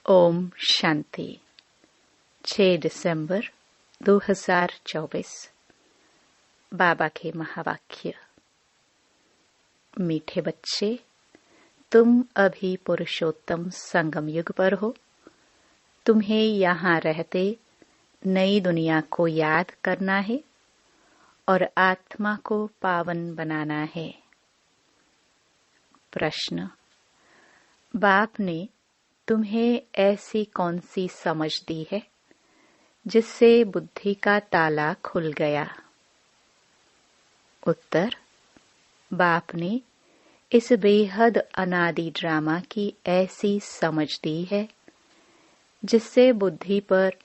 ओम शांति। 6 दिसंबर 2024। बाबा के महावाक्य। मीठे बच्चे, तुम अभी पुरुषोत्तम संगम युग पर हो। तुम्हें यहाँ रहते नई दुनिया को याद करना है और आत्मा को पावन बनाना है। प्रश्न। बाप ने तुम्हें ऐसी कौन सी समझ दी है जिससे बुद्धि का ताला खुल गया? उत्तर। बाप ने इस बेहद अनादि ड्रामा की ऐसी समझ दी है जिससे बुद्धि पर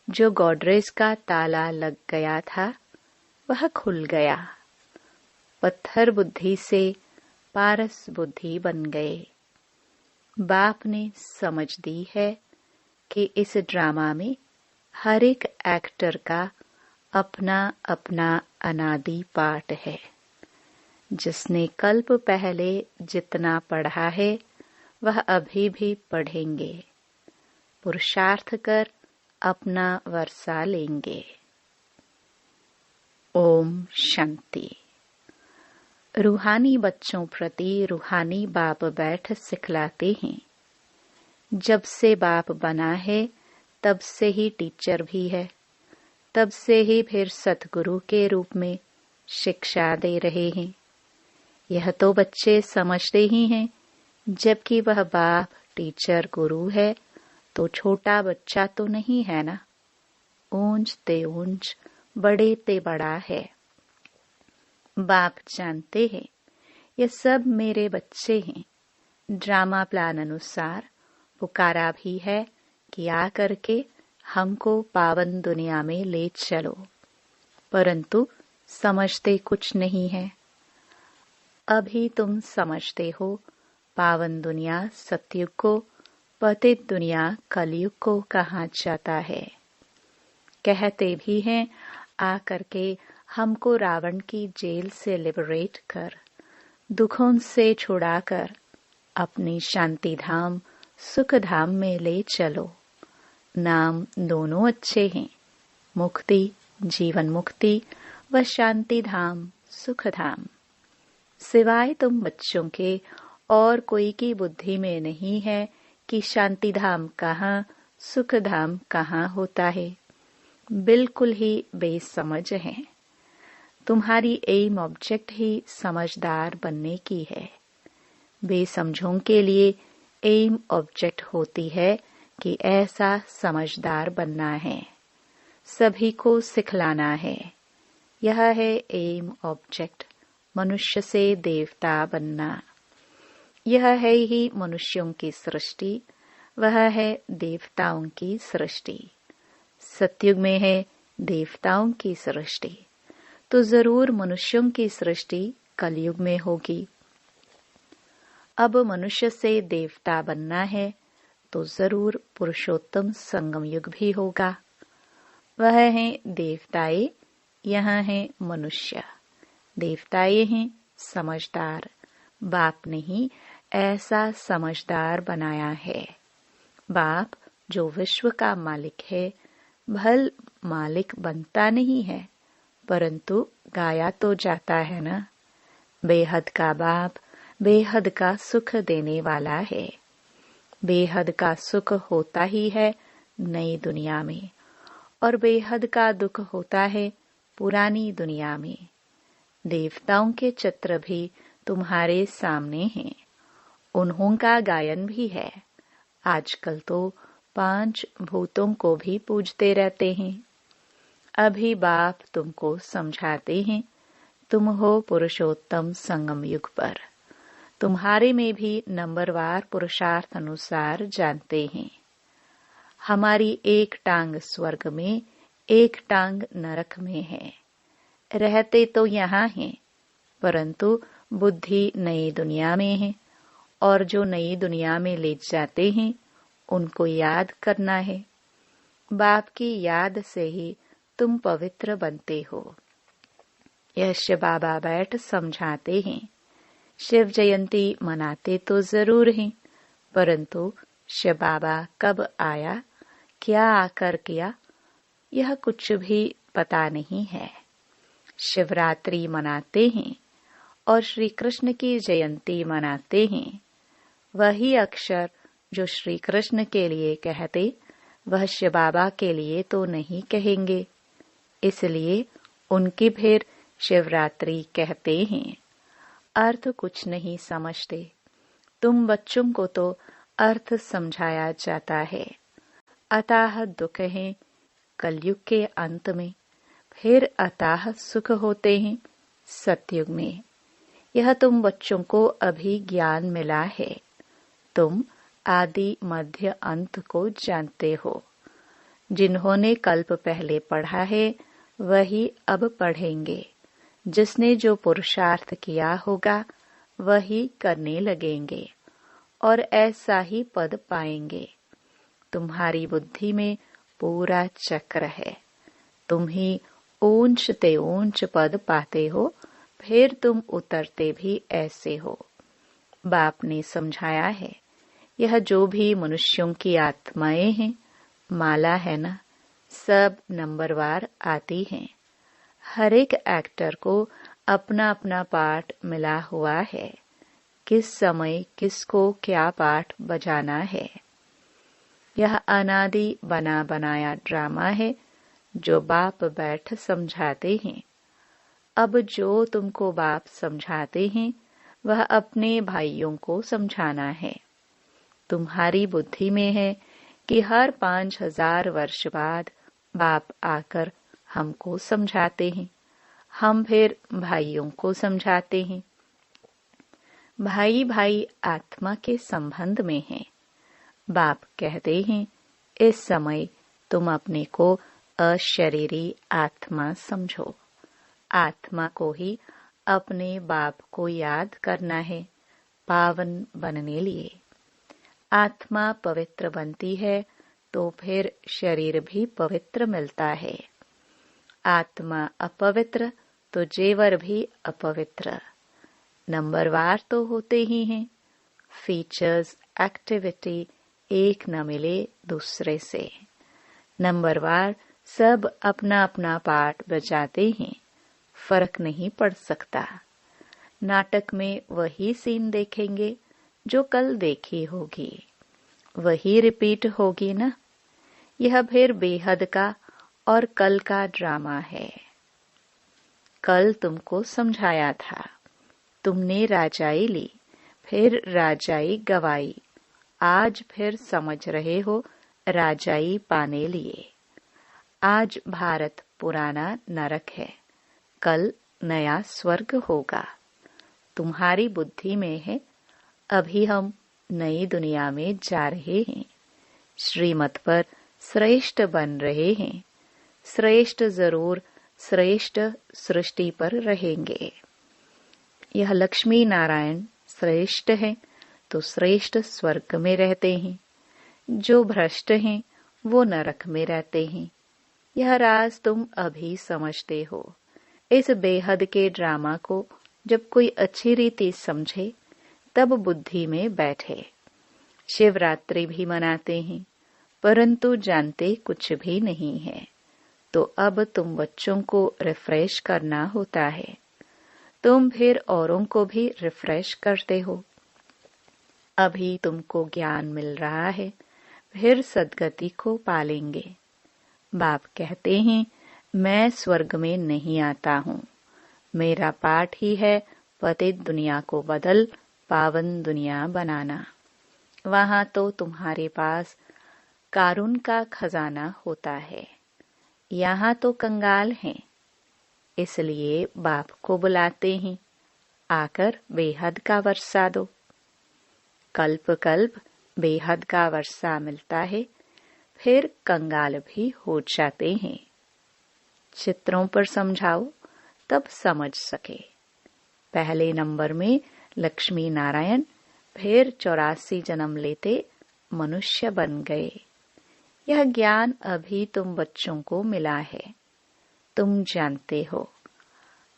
जो गॉड्रेज का ताला लग गया था वह खुल गया। पत्थर बुद्धि से पारस बुद्धि बन गए। बाप ने समझ दी है कि इस ड्रामा में हर एक एक्टर का अपना अपना अनादि पार्ट है। जिसने कल्प पहले जितना पढ़ा है वह अभी भी पढ़ेंगे। पुरुषार्थ कर अपना वर्षा लेंगे। ओम शांति। रूहानी बच्चों प्रति रूहानी बाप बैठ सिखलाते हैं। जब से बाप बना है तब से ही टीचर भी है, तब से ही फिर सतगुरु के रूप में शिक्षा दे रहे हैं। यह तो बच्चे समझते ही हैं, जबकि वह बाप टीचर गुरु है तो छोटा बच्चा तो नहीं है ना। ऊंच ते ऊंच, बड़े ते बड़ा है। बाप जानते हैं ये सब मेरे बच्चे हैं। ड्रामा प्लान अनुसार पुकारा भी है कि आ करके हमको पावन दुनिया में ले चलो, परंतु समझते कुछ नहीं है। अभी तुम समझते हो पावन दुनिया सतयुग को, पतित दुनिया कलयुग को कहा जाता है। कहते भी हैं आ करके हमको रावण की जेल से लिबरेट कर, दुखों से छुड़ाकर अपनी शांति धाम सुख धाम में ले चलो। नाम दोनों अच्छे हैं, मुक्ति जीवन मुक्ति व शांति धाम सुख धाम। सिवाय तुम बच्चों के और कोई की बुद्धि में नहीं है कि शांति धाम कहाँ सुख धाम कहाँ होता है। बिल्कुल ही बेसमझ है। तुम्हारी एम ऑब्जेक्ट ही समझदार बनने की है। बेसमझों के लिए एम ऑब्जेक्ट होती है कि ऐसा समझदार बनना है, सभी को सिखलाना है। यह है एम ऑब्जेक्ट, मनुष्य से देवता बनना। यह है ही मनुष्यों की सृष्टि, वह है देवताओं की सृष्टि। सतयुग में है देवताओं की सृष्टि, तो जरूर मनुष्यों की सृष्टि कलयुग में होगी। अब मनुष्य से देवता बनना है तो जरूर पुरुषोत्तम संगम युग भी होगा। वह है देवताए, यहाँ है मनुष्य। देवताए हैं समझदार, बाप ने ही ऐसा समझदार बनाया है। बाप जो विश्व का मालिक है, भल मालिक बनता नहीं है, परंतु गाया तो जाता है ना। बेहद का बाप बेहद का सुख देने वाला है। बेहद का सुख होता ही है नई दुनिया में, और बेहद का दुख होता है पुरानी दुनिया में। देवताओं के चित्र भी तुम्हारे सामने हैं, उन्हों का गायन भी है। आजकल तो 5 भूतों को भी पूजते रहते हैं। अभी बाप तुमको समझाते हैं, तुम हो पुरुषोत्तम संगम युग पर। तुम्हारे में भी नंबरवार पुरुषार्थ अनुसार जानते हैं। हमारी एक टांग स्वर्ग में, एक टांग नरक में है। रहते तो यहाँ हैं, परंतु बुद्धि नई दुनिया में है, और जो नई दुनिया में ले जाते हैं उनको याद करना है। बाप की याद से ही तुम पवित्र बनते हो। यश बाबा बैठ समझाते हैं। शिव जयंती मनाते तो जरूर हैं, परंतु शिव बाबा कब आया, क्या आकर किया, यह कुछ भी पता नहीं है। शिवरात्रि मनाते हैं और श्री कृष्ण की जयंती मनाते हैं। वही अक्षर जो श्री कृष्ण के लिए कहते, वह शिव बाबा के लिए तो नहीं कहेंगे, इसलिए उनकी फिर शिवरात्रि कहते हैं। अर्थ कुछ नहीं समझते। तुम बच्चों को तो अर्थ समझाया जाता है। अतः दुख है कलयुग के अंत में, फिर अतः सुख होते हैं सतयुग में। यह तुम बच्चों को अभी ज्ञान मिला है। तुम आदि मध्य अंत को जानते हो। जिन्होंने कल्प पहले पढ़ा है वही अब पढ़ेंगे। जिसने जो पुरुषार्थ किया होगा वही करने लगेंगे और ऐसा ही पद पाएंगे। तुम्हारी बुद्धि में पूरा चक्र है। तुम ही ऊंच ते ऊंच पद पाते हो, फिर तुम उतरते भी ऐसे हो। बाप ने समझाया है, यह जो भी मनुष्यों की आत्माएं हैं, माला है ना, सब नंबरवार आती हैं। हर एक एक्टर को अपना अपना पार्ट मिला हुआ है। किस समय किसको क्या पार्ट बजाना है। यह अनादि बना बनाया ड्रामा है जो बाप बैठ समझाते हैं। अब जो तुमको बाप समझाते हैं वह अपने भाइयों को समझाना है। तुम्हारी बुद्धि में है कि हर 5000 वर्ष बाद बाप आकर हमको समझाते हैं, हम फिर भाइयों को समझाते हैं। भाई भाई आत्मा के संबंध में हैं। बाप कहते हैं, इस समय तुम अपने को अशरीरी आत्मा समझो। आत्मा को ही अपने बाप को याद करना है पावन बनने लिए। आत्मा पवित्र बनती है तो फिर शरीर भी पवित्र मिलता है। आत्मा अपवित्र तो जेवर भी अपवित्र। नंबरवार तो होते ही हैं। फीचर्स, एक्टिविटी एक न मिले दूसरे से। नंबरवार सब अपना अपना पार्ट बजाते हैं, फर्क नहीं पड़ सकता। नाटक में वही सीन देखेंगे जो कल देखी होगी, वही रिपीट होगी ना। यह फिर बेहद का और कल का ड्रामा है। कल तुमको समझाया था, तुमने राजाई ली, फिर राजाई गवाई। आज फिर समझ रहे हो राजाई पाने लिए। आज भारत पुराना नरक है, कल नया स्वर्ग होगा। तुम्हारी बुद्धि में है, अभी हम नई दुनिया में जा रहे हैं, श्रीमत पर श्रेष्ठ बन रहे हैं। श्रेष्ठ जरूर श्रेष्ठ सृष्टि पर रहेंगे। यह लक्ष्मी नारायण श्रेष्ठ है तो श्रेष्ठ स्वर्ग में रहते हैं। जो भ्रष्ट हैं वो नरक में रहते हैं। यह राज तुम अभी समझते हो। इस बेहद के ड्रामा को जब कोई अच्छी रीति समझे तब बुद्धि में बैठे। शिवरात्रि भी मनाते हैं परंतु जानते कुछ भी नहीं है। तो अब तुम बच्चों को रिफ्रेश करना होता है। तुम फिर औरों को भी रिफ्रेश करते हो। अभी तुमको ज्ञान मिल रहा है, फिर सद्गति को पालेंगे। बाप कहते हैं, मैं स्वर्ग में नहीं आता हूँ। मेरा पाठ ही है पतित दुनिया को बदल पावन दुनिया बनाना। वहां तो तुम्हारे पास कारून का खजाना होता है, यहाँ तो कंगाल हैं। इसलिए बाप को बुलाते हैं, आकर बेहद का वर्षा दो। कल्प कल्प बेहद का वर्षा मिलता है, फिर कंगाल भी हो जाते हैं। चित्रों पर समझाओ तब समझ सके। पहले नंबर में लक्ष्मी नारायण, फिर 84 जन्म लेते मनुष्य बन गए। यह ज्ञान अभी तुम बच्चों को मिला है। तुम जानते हो,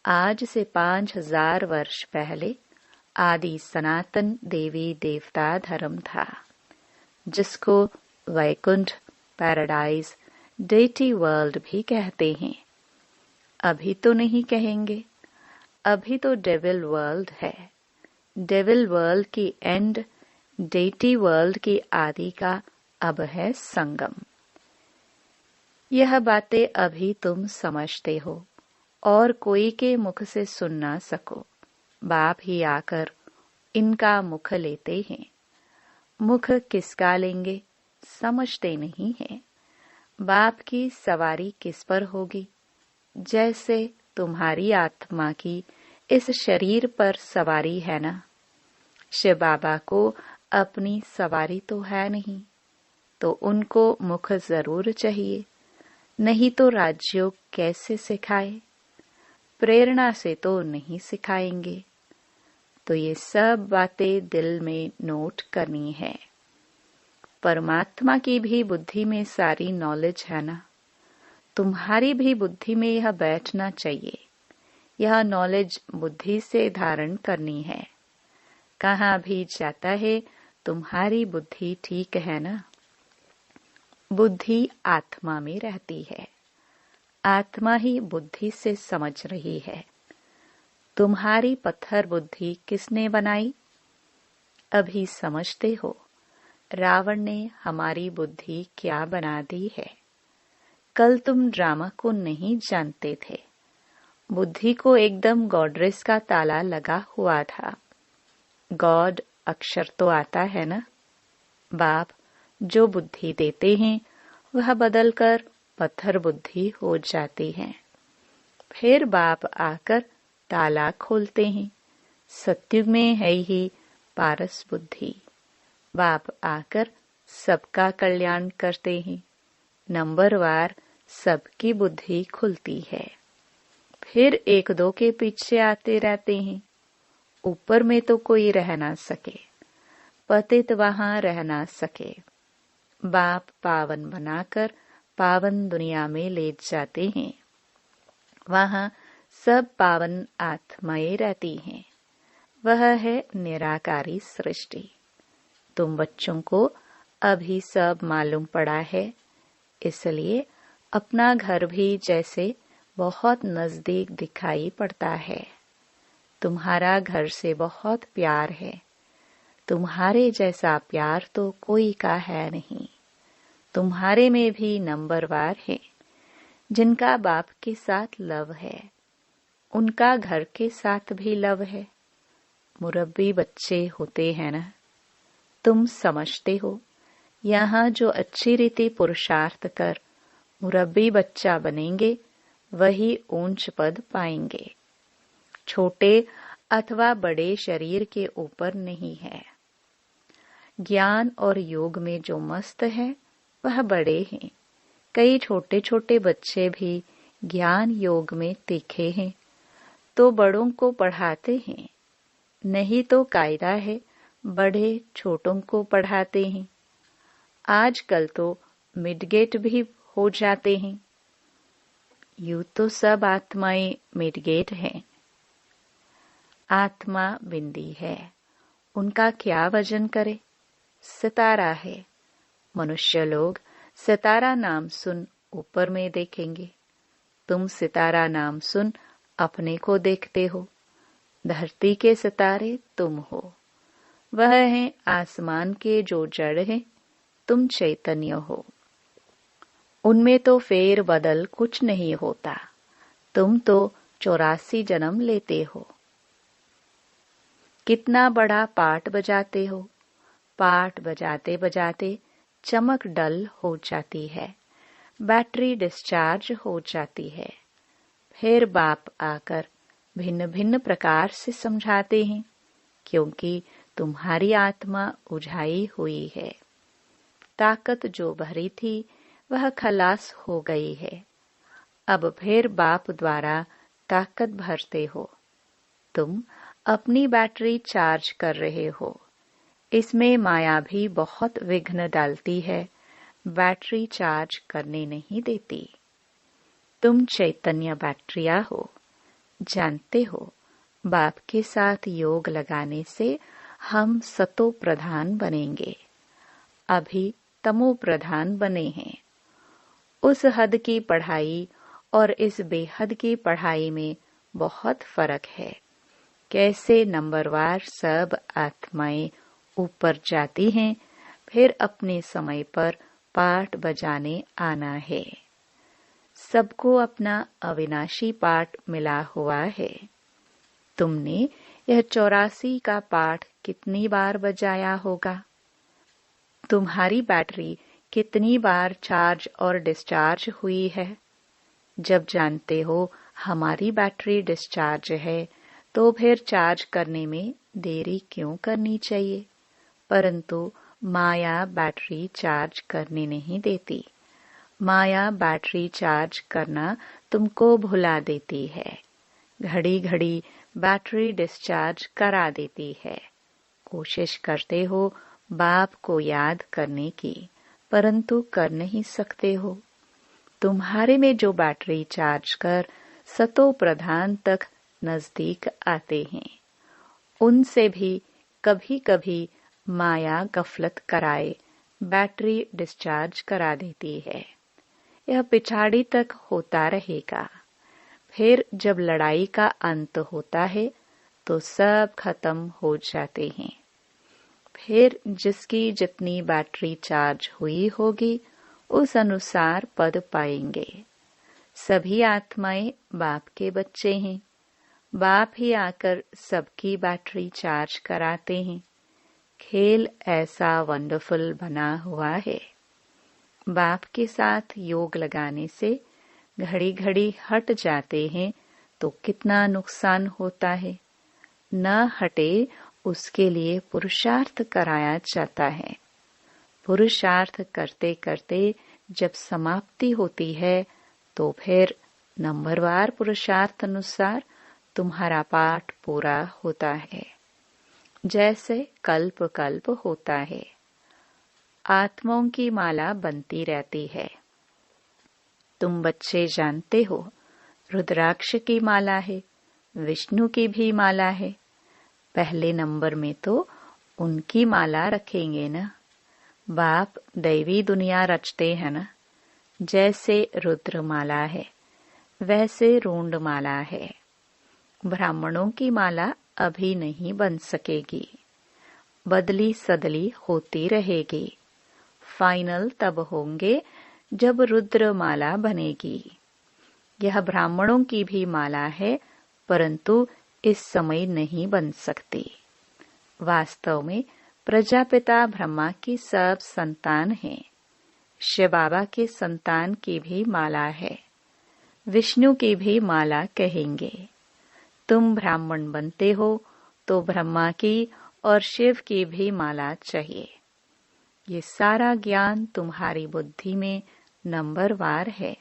आज से 5000 वर्ष पहले आदि सनातन देवी देवता धर्म था। जिसको वैकुंठ, पैराडाइज, डेटी वर्ल्ड भी कहते हैं। अभी तो नहीं कहेंगे, अभी तो डेविल वर्ल्ड है। डेविल वर्ल्ड की एंड, डेटी वर्ल्ड की आदि का अब है संगम। यह बातें अभी तुम समझते हो और कोई के मुख से सुन ना सको। बाप ही आकर इनका मुख लेते हैं। मुख किसका लेंगे समझते नहीं है। बाप की सवारी किस पर होगी? जैसे तुम्हारी आत्मा की इस शरीर पर सवारी है ना। शिव बाबा को अपनी सवारी तो है नहीं, तो उनको मुख जरूर चाहिए, नहीं तो राजयोग कैसे सिखाए? प्रेरणा से तो नहीं सिखाएंगे। तो ये सब बातें दिल में नोट करनी है। परमात्मा की भी बुद्धि में सारी नॉलेज है ना। तुम्हारी भी बुद्धि में यह बैठना चाहिए। यह नॉलेज बुद्धि से धारण करनी है। कहाँ भी जाता है तुम्हारी बुद्धि ठीक है ना। बुद्धि आत्मा में रहती है। आत्मा ही बुद्धि से समझ रही है। तुम्हारी पत्थर बुद्धि किसने बनाई? अभी समझते हो रावण ने हमारी बुद्धि क्या बना दी है। कल तुम ड्रामा को नहीं जानते थे। बुद्धि को एकदम गॉडरेस का ताला लगा हुआ था। गॉड अक्षर तो आता है ना। बाप जो बुद्धि देते हैं वह बदलकर पत्थर बुद्धि हो जाती है। फिर बाप आकर ताला खोलते हैं। सत्युग में है ही पारस बुद्धि। बाप आकर सबका कल्याण करते हैं। नंबरवार सबकी बुद्धि खुलती है। फिर एक दो के पीछे आते रहते हैं। ऊपर में तो कोई रह ना सके, पतित वहां रह ना सके। बाप पावन बनाकर पावन दुनिया में ले जाते हैं। वहां सब पावन आत्माएं रहती हैं। वह है निराकारी सृष्टि। तुम बच्चों को अभी सब मालूम पड़ा है, इसलिए अपना घर भी जैसे बहुत नजदीक दिखाई पड़ता है। तुम्हारा घर से बहुत प्यार है। तुम्हारे जैसा प्यार तो कोई का है नहीं। तुम्हारे में भी नंबरवार है। जिनका बाप के साथ लव है, उनका घर के साथ भी लव है। मुरब्बी बच्चे होते हैं ना। तुम समझते हो यहाँ जो अच्छी रीति पुरुषार्थ कर मुरब्बी बच्चा बनेंगे वही ऊंच पद पाएंगे। छोटे अथवा बड़े शरीर के ऊपर नहीं है। ज्ञान और योग में जो मस्त है वह बड़े हैं। कई छोटे छोटे बच्चे भी ज्ञान योग में तीखे हैं, तो बड़ों को पढ़ाते हैं। नहीं तो कायदा है बड़े छोटों को पढ़ाते हैं। आजकल तो मिडगेट भी हो जाते हैं। यूं तो सब आत्माएं मिडगेट हैं। आत्मा बिंदी है, उनका क्या वजन करे? सितारा है। मनुष्य लोग सितारा नाम सुन ऊपर में देखेंगे। तुम सितारा नाम सुन अपने को देखते हो। धरती के सितारे तुम हो। वह है आसमान के जो जड़ है, तुम चैतन्य हो। उनमें तो फेर बदल कुछ नहीं होता। तुम तो 84 जन्म लेते हो। कितना बड़ा पाठ बजाते हो। पाठ बजाते बजाते चमक डल हो जाती है, बैटरी डिस्चार्ज हो जाती है। फिर बाप आकर भिन्न भिन्न प्रकार से समझाते हैं, क्योंकि तुम्हारी आत्मा उझाई हुई है। ताकत जो भरी थी वह खलास हो गई है। अब फिर बाप द्वारा ताकत भरते हो। तुम अपनी बैटरी चार्ज कर रहे हो। इसमें माया भी बहुत विघ्न डालती है, बैटरी चार्ज करने नहीं देती। तुम चैतन्य बैटरिया हो। जानते हो बाप के साथ योग लगाने से हम सतो प्रधान बनेंगे। अभी तमो प्रधान बने हैं। उस हद की पढ़ाई और इस बेहद की पढ़ाई में बहुत फर्क है। कैसे नंबरवार सब आत्माएं ऊपर जाती हैं, फिर अपने समय पर पाठ बजाने आना है। सबको अपना अविनाशी पाठ मिला हुआ है। तुमने यह 84 का पाठ कितनी बार बजाया होगा? तुम्हारी बैटरी कितनी बार चार्ज और डिस्चार्ज हुई है? जब जानते हो हमारी बैटरी डिस्चार्ज है, तो फिर चार्ज करने में देरी क्यों करनी चाहिए? परंतु माया बैटरी चार्ज करने नहीं देती। माया बैटरी चार्ज करना तुमको भुला देती है। घड़ी घड़ी बैटरी डिस्चार्ज करा देती है। कोशिश करते हो बाप को याद करने की, परंतु कर नहीं सकते हो। तुम्हारे में जो बैटरी चार्ज कर सतो प्रधान तक नजदीक आते हैं, उनसे भी कभी कभी माया गफलत कराए बैटरी डिस्चार्ज करा देती है। यह पिछाड़ी तक होता रहेगा। फिर जब लड़ाई का अंत होता है तो सब खत्म हो जाते हैं। फिर जिसकी जितनी बैटरी चार्ज हुई होगी उस अनुसार पद पाएंगे। सभी आत्माएं बाप के बच्चे हैं। बाप ही आकर सबकी बैटरी चार्ज कराते हैं। खेल ऐसा वंडरफुल बना हुआ है। बाप के साथ योग लगाने से घड़ी घड़ी हट जाते हैं तो कितना नुकसान होता है। न हटे उसके लिए पुरुषार्थ कराया जाता है। पुरुषार्थ करते करते जब समाप्ति होती है तो फिर नंबरवार पुरुषार्थ अनुसार तुम्हारा पाठ पूरा होता है, जैसे कल्प कल्प होता है। आत्माओं की माला बनती रहती है। तुम बच्चे जानते हो रुद्राक्ष की माला है, विष्णु की भी माला है। पहले नंबर में तो उनकी माला रखेंगे ना। बाप दैवी दुनिया रचते हैं ना। जैसे रुद्र माला है वैसे रूंड माला है। ब्राह्मणों की माला अभी नहीं बन सकेगी, बदली सदली होती रहेगी। फाइनल तब होंगे जब रुद्र माला बनेगी। यह ब्राह्मणों की भी माला है, परंतु इस समय नहीं बन सकती। वास्तव में प्रजापिता ब्रह्मा की सब संतान हैं। शिव बाबा के संतान की भी माला है। विष्णु की भी माला कहेंगे। तुम ब्राह्मण बनते हो तो ब्रह्मा की और शिव की भी माला चाहिए। ये सारा ज्ञान तुम्हारी बुद्धि में नंबरवार है।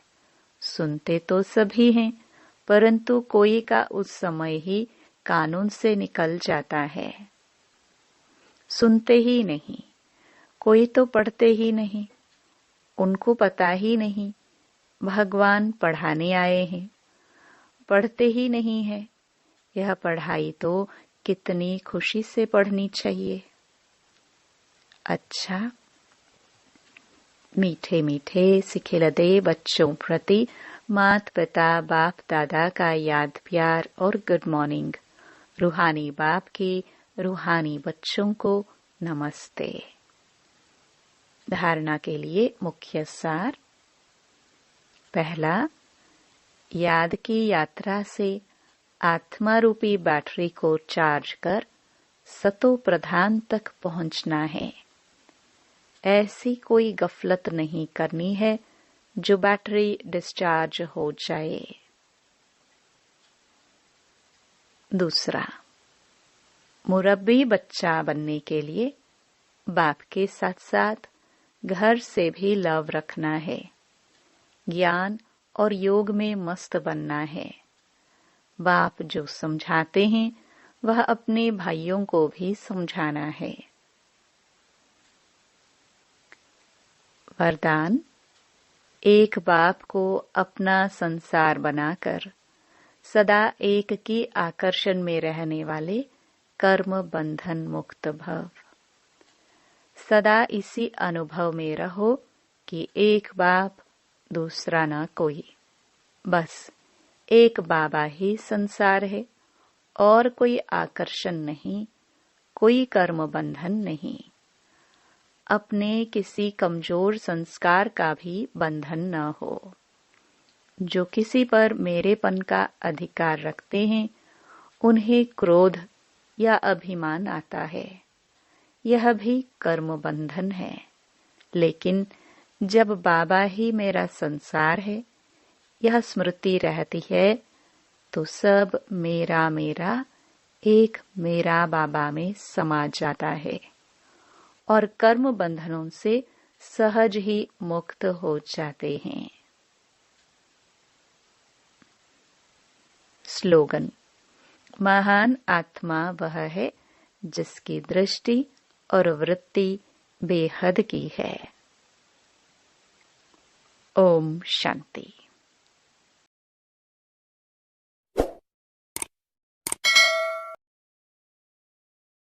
सुनते तो सभी हैं, परंतु कोई का उस समय ही कानून से निकल जाता है। सुनते ही नहीं, कोई तो पढ़ते ही नहीं, उनको पता ही नहीं भगवान पढ़ाने आए हैं। पढ़ते ही नहीं है। यह पढ़ाई तो कितनी खुशी से पढ़नी चाहिए। अच्छा, मीठे मीठे सिखिलदे बच्चों प्रति माता पिता बाप दादा का याद प्यार और गुड मॉर्निंग। रूहानी बाप की रूहानी बच्चों को नमस्ते। धारणा के लिए मुख्य सार। पहला, याद की यात्रा से आत्मा रूपी बैटरी को चार्ज कर सतो प्रधान तक पहुंचना है। ऐसी कोई गफलत नहीं करनी है जो बैटरी डिस्चार्ज हो जाए। दूसरा, मुरब्बी बच्चा बनने के लिए बाप के साथ साथ घर से भी लव रखना है। ज्ञान और योग में मस्त बनना है। बाप जो समझाते हैं वह अपने भाइयों को भी समझाना है। वरदान, एक बाप को अपना संसार बनाकर सदा एक की आकर्षण में रहने वाले कर्म बंधन मुक्त भव। सदा इसी अनुभव में रहो कि एक बाप, दूसरा ना कोई। बस एक बाबा ही संसार है और कोई आकर्षण नहीं, कोई कर्म बंधन नहीं। अपने किसी कमजोर संस्कार का भी बंधन न हो। जो किसी पर मेरेपन का अधिकार रखते हैं, उन्हें क्रोध या अभिमान आता है। यह भी कर्म बंधन है। लेकिन जब बाबा ही मेरा संसार है, यह स्मृति रहती है, तो सब मेरा मेरा एक मेरा बाबा में समा जाता है और कर्म बंधनों से सहज ही मुक्त हो जाते हैं। स्लोगन। महान आत्मा वह है जिसकी दृष्टि और वृत्ति बेहद की है। ओम शांति।